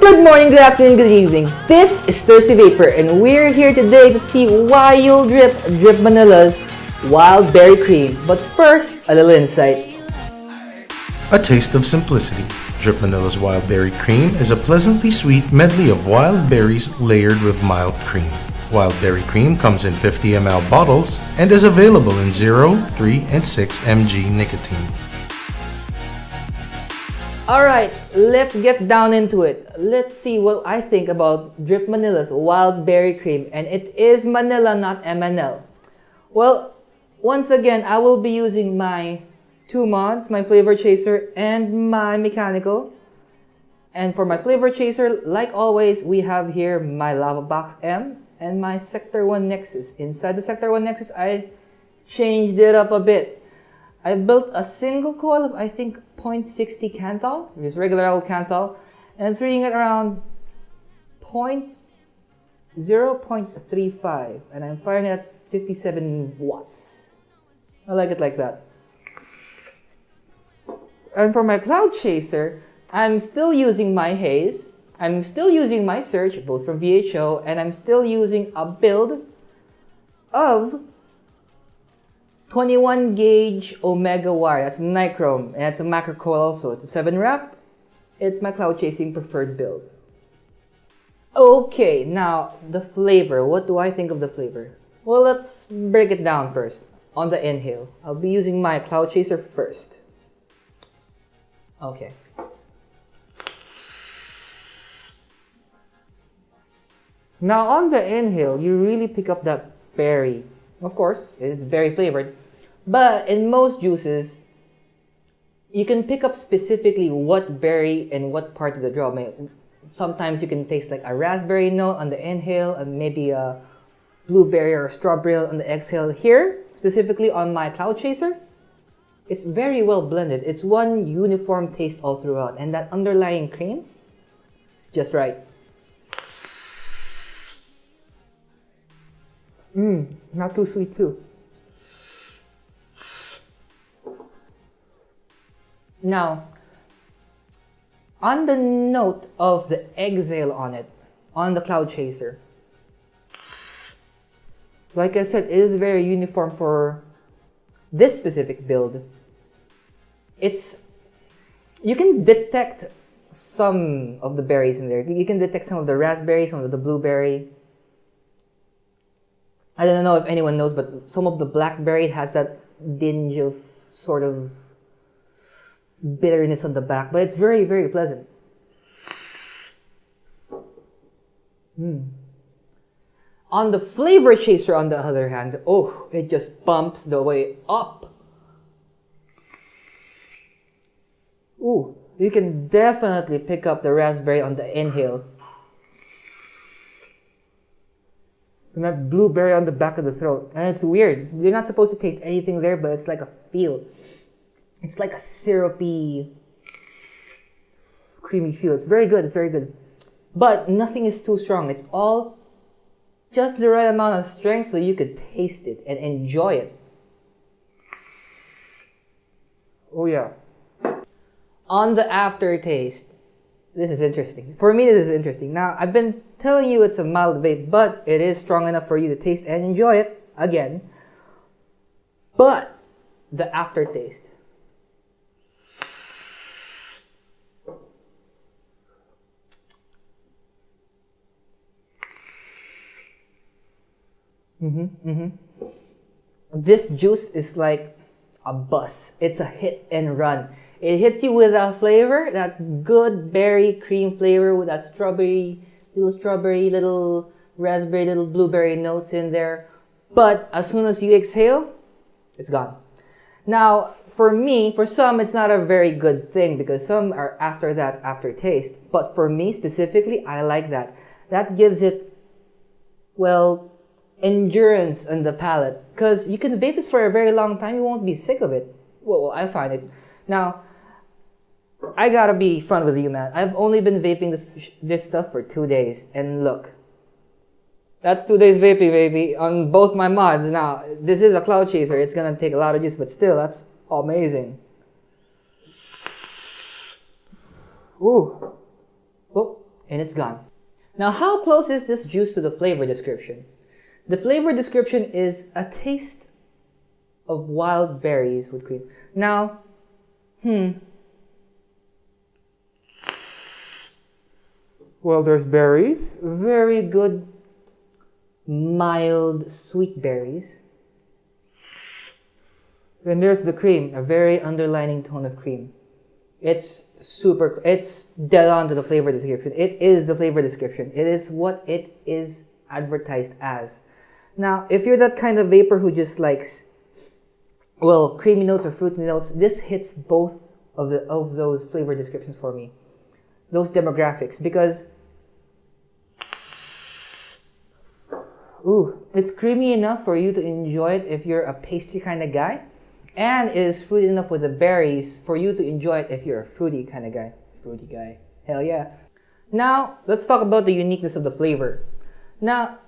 Good morning, good afternoon, good evening. This is Thirsty Vapor, and we're here today to see why you'll drip Manila's Wild Berry Cream. But first, a little insight. A taste of simplicity. Drip Manila's Wild Berry Cream is a pleasantly sweet medley of wild berries layered with mild cream. Wild Berry Cream comes in 50 ml bottles and is available in 0, 3, and 6 mg nicotine. Alright, let's get down into it. Let's see what I think about Drip Manila's Wild Berry Cream, and it is Manila, not MNL. Well, once again, I will be using my 2 mods, my flavor chaser, and my mechanical. And for my flavor chaser, like always, we have here my Lava Box M and my Sector 1 Nexus. Inside the Sector 1 Nexus, I changed it up a bit. I built a single coil of, I think, 0.60 Canthal, which is regular old Canthal, and it's reading at around 0.35, and I'm firing it at 57 watts. I like it like that. And for my Cloud Chaser, I'm still using my Haze, I'm still using my Surge, both from VHO, and I'm still using a build of 21 gauge Omega wire. That's nichrome, and it's a macro coil also. It's a 7 rep. It's my cloud chasing preferred build. Okay, now the flavor. What do I think of the flavor? Well, let's break it down first. On the inhale, I'll be using my cloud chaser first. Okay. Now on the inhale, you really pick up that berry. Of course, it is berry flavored. But in most juices, you can pick up specifically what berry and what part of the draw. Sometimes you can taste like a raspberry note on the inhale and maybe a blueberry or strawberry on the exhale. Here, specifically on my Cloud Chaser, it's very well blended. It's one uniform taste all throughout, and that underlying cream is just right. Not too sweet too. Now, on the note of the exhale on it, on the Cloud Chaser, like I said, it is very uniform for this specific build. You can detect some of the berries in there. You can detect some of the raspberry, some of the blueberry. I don't know if anyone knows, but some of the blackberry has that tinge of sort of bitterness on the back, but it's very, very pleasant. On the flavor chaser, on the other hand, oh, it just bumps the way up. Ooh, you can definitely pick up the raspberry on the inhale. And that blueberry on the back of the throat. And it's weird. You're not supposed to taste anything there, but it's like a feel. It's like a syrupy, creamy feel. It's very good. It's very good. But nothing is too strong. It's all just the right amount of strength so you could taste it and enjoy it. Oh yeah. On the aftertaste, this is interesting. For me, this is interesting. Now, I've been telling you it's a mild vape, but it is strong enough for you to taste and enjoy it again. But the aftertaste. This juice is like a bus. It's a hit and run. It hits you with a flavor, that good berry cream flavor with that strawberry, little raspberry, little blueberry notes in there. But as soon as you exhale, it's gone. Now, for me, for some, it's not a very good thing because some are after that aftertaste. But for me specifically, I like that. That gives it, well, endurance on the palate. Because you can vape this for a very long time, you won't be sick of it. Well, I find it. Now, I gotta be front with you, man. I've only been vaping this stuff for 2 days, and look. That's 2 days vaping, baby, on both my mods. Now, this is a Cloud Chaser. It's gonna take a lot of juice, but still, that's amazing. Ooh. Oh, and it's gone. Now, how close is this juice to the flavor description? The flavor description is a taste of wild berries with cream. Now, well, there's berries, very good, mild, sweet berries. Then there's the cream, a very underlining tone of cream. It's dead on to the flavor description. It is the flavor description. It is what it is advertised as. Now, if you're that kind of vapor who just likes, well, creamy notes or fruity notes, this hits both of those flavor descriptions for me. Those demographics, because it's creamy enough for you to enjoy it if you're a pastry kind of guy, and it is fruity enough with the berries for you to enjoy it if you're a fruity kind of guy. Fruity guy. Hell yeah. Now, let's talk about the uniqueness of the flavor. Now,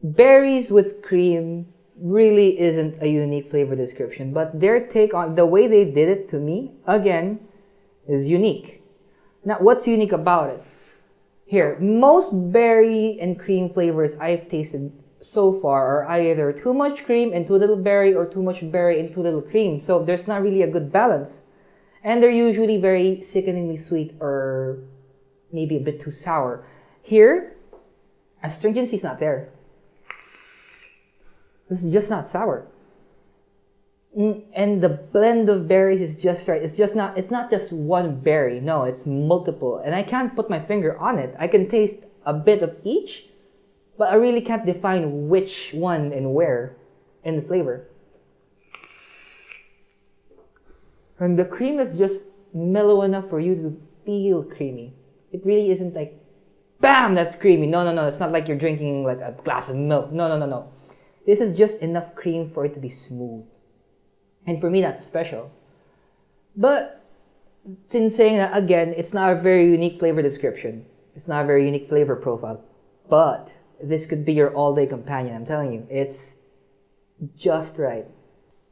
berries with cream really isn't a unique flavor description, but their take on the way they did it, to me, again, is unique. Now, what's unique about it? Here, most berry and cream flavors I've tasted so far are either too much cream and too little berry, or too much berry and too little cream. So there's not really a good balance. And they're usually very sickeningly sweet or maybe a bit too sour. Here, astringency is not there. This is just not sour. And the blend of berries is just right. It's not just one berry. No, it's multiple. And I can't put my finger on it. I can taste a bit of each, but I really can't define which one and where in the flavor. And the cream is just mellow enough for you to feel creamy. It really isn't like, bam, that's creamy. No. It's not like you're drinking like a glass of milk. No. This is just enough cream for it to be smooth. And for me, that's special. But in saying that, again, it's not a very unique flavor description. It's not a very unique flavor profile. But this could be your all-day companion, I'm telling you. It's just right.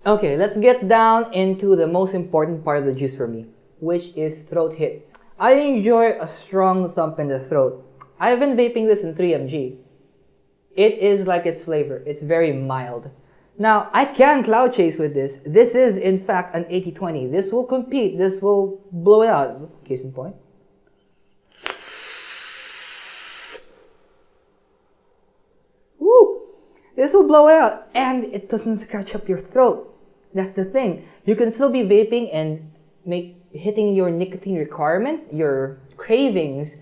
Okay, let's get down into the most important part of the juice for me, which is throat hit. I enjoy a strong thump in the throat. I've been vaping this in 3mg. It is like its flavor. It's very mild. Now, I can cloud chase with this. This is, in fact, an 80-20. This will compete. This will blow it out. Case in point. Woo! This will blow it out. And it doesn't scratch up your throat. That's the thing. You can still be vaping and hitting your nicotine requirement, your cravings,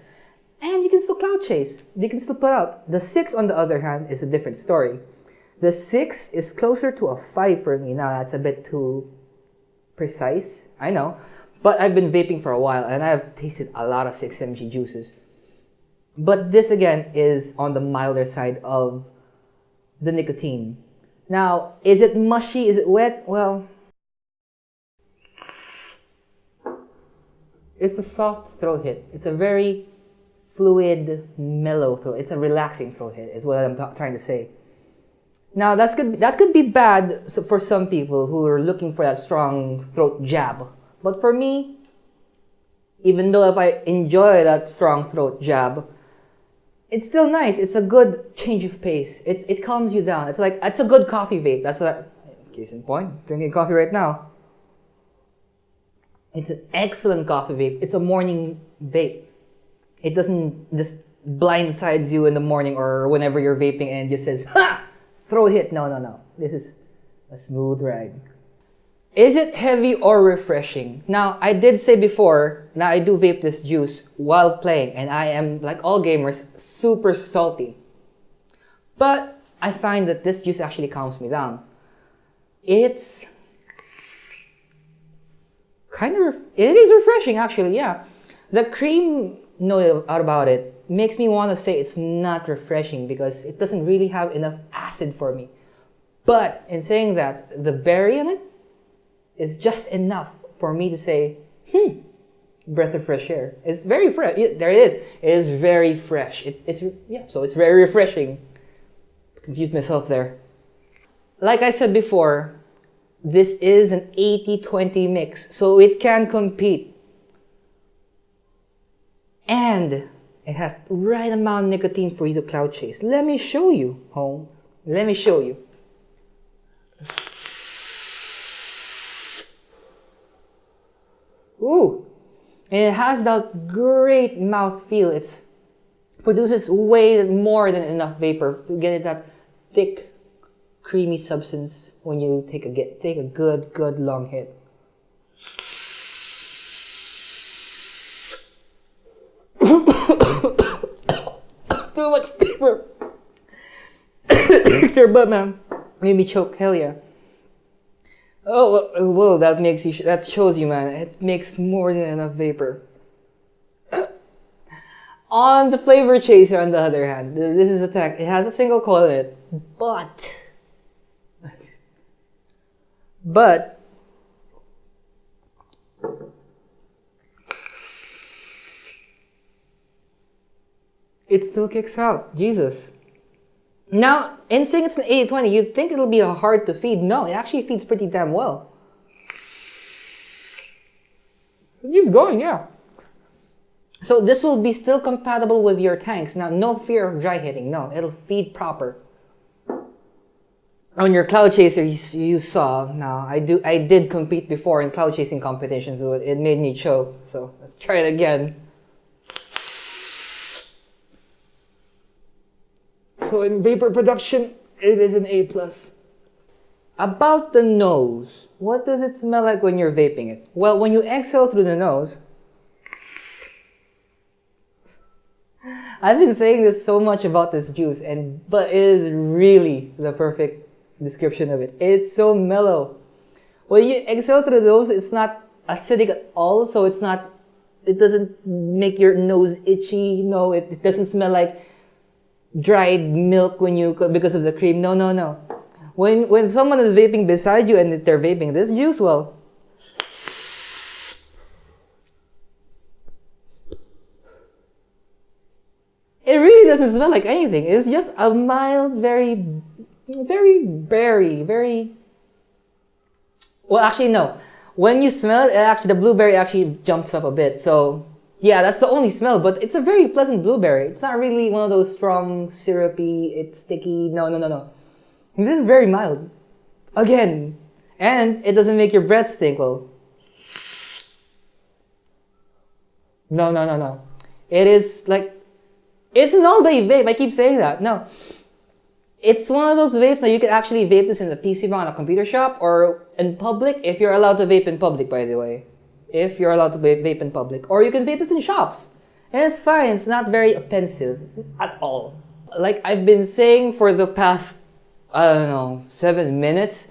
and you can still cloud chase. You can still put out. The 6, on the other hand, is a different story. The 6 is closer to a 5 for me. Now, that's a bit too precise, I know. But I've been vaping for a while, and I've tasted a lot of 6mg juices. But this, again, is on the milder side of the nicotine. Now, is it mushy? Is it wet? Well, it's a soft throat hit. It's a very fluid, mellow throat. It's a relaxing throat hit, is what I'm trying to say. Now, that could be bad for some people who are looking for that strong throat jab. But for me, even though if I enjoy that strong throat jab, it's still nice. It's a good change of pace. It calms you down. It's a good coffee vape. That's what, case in point, drinking coffee right now. It's an excellent coffee vape. It's a morning vape. It doesn't just blindsides you in the morning or whenever you're vaping and it just says, ha! Throat hit. No. This is a smooth ride. Is it heavy or refreshing? Now, I did say before, now I do vape this juice while playing, and I am, like all gamers, super salty. But I find that this juice actually calms me down. It's it is refreshing actually, yeah. The cream note about it makes me want to say it's not refreshing because it doesn't really have enough acid for me. But in saying that, the berry in it is just enough for me to say, breath of fresh air. It's very fresh. There it is. It is very fresh. So it's very refreshing. Confused myself there. Like I said before, this is an 80-20 mix, so it can compete. And It has right amount of nicotine for you to cloud chase. Let me show you, Holmes. Let me show you. Ooh. And it has that great mouth feel. It produces way more than enough vapor to get that thick, creamy substance when you take a good long hit. Too much vapor. Sir, but man, made me choke. Hell yeah. Oh, whoa, that shows you, man. It makes more than enough vapor. On the flavor chaser, on the other hand, this is a tank. It has a single coil in it, but it still kicks out. Jesus. Now, in saying it's an 80-20, you'd think it'll be hard to feed. No, it actually feeds pretty damn well. It keeps going, yeah. So this will be still compatible with your tanks. Now, no fear of dry hitting. No, it'll feed proper. On your cloud chaser, you saw. Now, I did compete before in cloud chasing competitions, so it made me choke. So let's try it again. So in vapor production, it is an A+. About the nose, what does it smell like when you're vaping it? Well, when you exhale through the nose, I've been saying this so much about this juice, but it is really the perfect description of it. It's so mellow. When you exhale through the nose, it's not acidic at all, so it doesn't make your nose itchy. No, it doesn't smell like dried milk because of the cream. No. When someone is vaping beside you and they're vaping this juice, well, it really doesn't smell like anything. It's just a mild, very berry, well, actually no. When you smell it, the blueberry actually jumps up a bit. So yeah, that's the only smell, but it's a very pleasant blueberry. It's not really one of those strong, syrupy, it's sticky. No. This is very mild. Again. And it doesn't make your breath stink. Well, no. It is like, it's an all-day vape. I keep saying that. No. It's one of those vapes that you can actually vape this in the PC bar on a computer shop or in public, if you're allowed to vape in public, by the way. If you're allowed to vape in public. Or you can vape this in shops. And it's fine. It's not very offensive at all. Like I've been saying for the past, 7 minutes,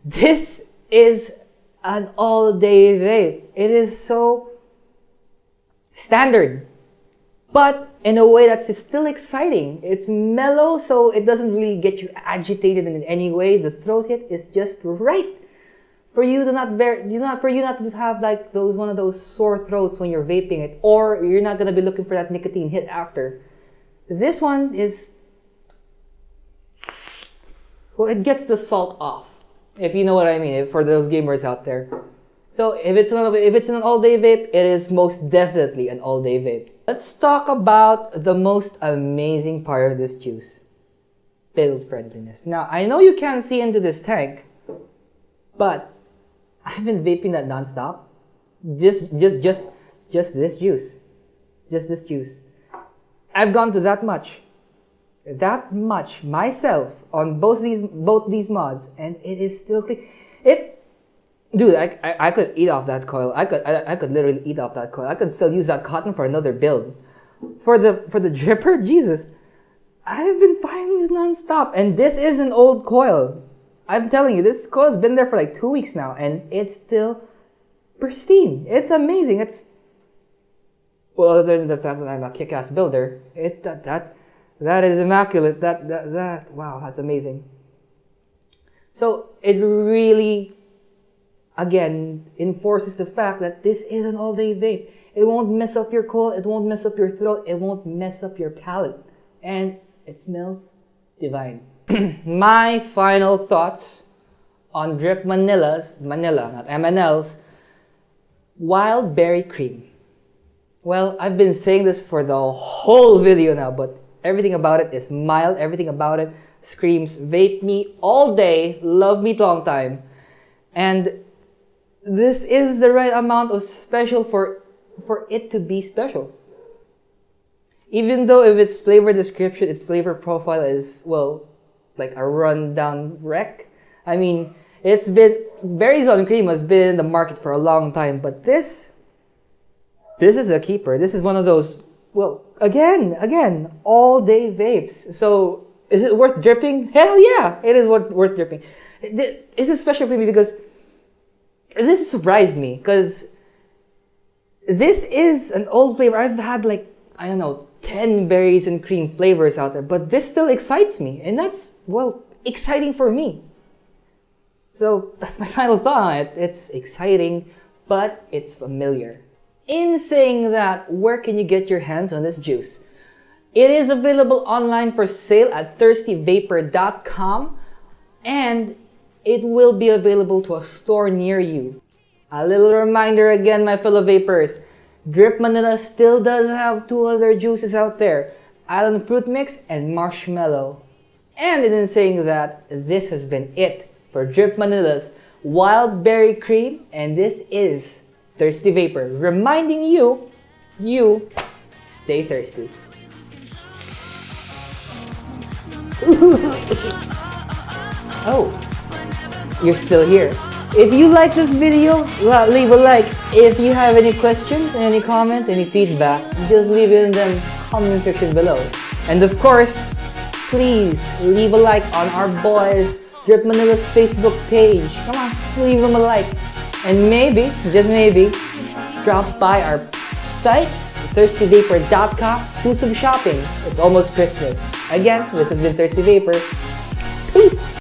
this is an all-day vape. It is so standard. But in a way that's still exciting. It's mellow, so it doesn't really get you agitated in any way. The throat hit is just right. For you not to have like one of those sore throats when you're vaping it, or you're not gonna be looking for that nicotine hit after. This one is, well, it gets the salt off, if you know what I mean, for those gamers out there. So if it's an all-day vape, it is most definitely an all-day vape. Let's talk about the most amazing part of this juice, build friendliness. Now I know you can't see into this tank, but I've been vaping that nonstop. Just this juice. I've gone to that much myself on both these mods, and it is still clean. Dude, I could eat off that coil. I could literally eat off that coil. I could still use that cotton for another build. For the dripper, Jesus, I've been firing this nonstop, and this is an old coil. I'm telling you, this coil's been there for like 2 weeks now, and it's still pristine. It's amazing. Well, other than the fact that I'm a kick-ass builder, that is immaculate. Wow, that's amazing. So it really, again, enforces the fact that this is an all-day vape. It won't mess up your coil. It won't mess up your throat. It won't mess up your palate, and it smells divine. My final thoughts on Drip Manila, not MNL's, Wild Berry Cream. Well, I've been saying this for the whole video now, but everything about it is mild. Everything about it screams vape me all day, love me long time. And this is the right amount of special for it to be special. Even though if its flavor description, its flavor profile is, well, like a rundown wreck. I mean, it's been, Berries on Cream has been in the market for a long time, but this is a keeper. This is one of those, well, again, all day vapes. So, is it worth dripping? Hell yeah, it is worth dripping. This is special to me because this surprised me, because this is an old flavor. I've had like, I don't know, 10 berries and cream flavors out there, but this still excites me, and that's, well, exciting for me. So that's my final thought on it. It's exciting, but it's familiar. In saying that, where can you get your hands on this juice? It is available online for sale at thirstyvapor.com, and it will be available to a store near you. A little reminder again, my fellow vapors, Drip Manila still does have 2 other juices out there, Island Fruit Mix and Marshmallow. And in saying that, this has been it for Drip Manila's Wild Berry Cream, and this is Thirsty Vapor, reminding you stay thirsty. Oh, you're still here. If you like this video, leave a like. If you have any questions, any comments, any feedback, just leave it in the comment section below. And of course, please leave a like on our boys Drip Manila's Facebook page. Come on, leave them a like. And maybe, just maybe, drop by our site, thirstyvapor.com, do some shopping. It's almost Christmas. Again, this has been Thirsty Vapor. Peace!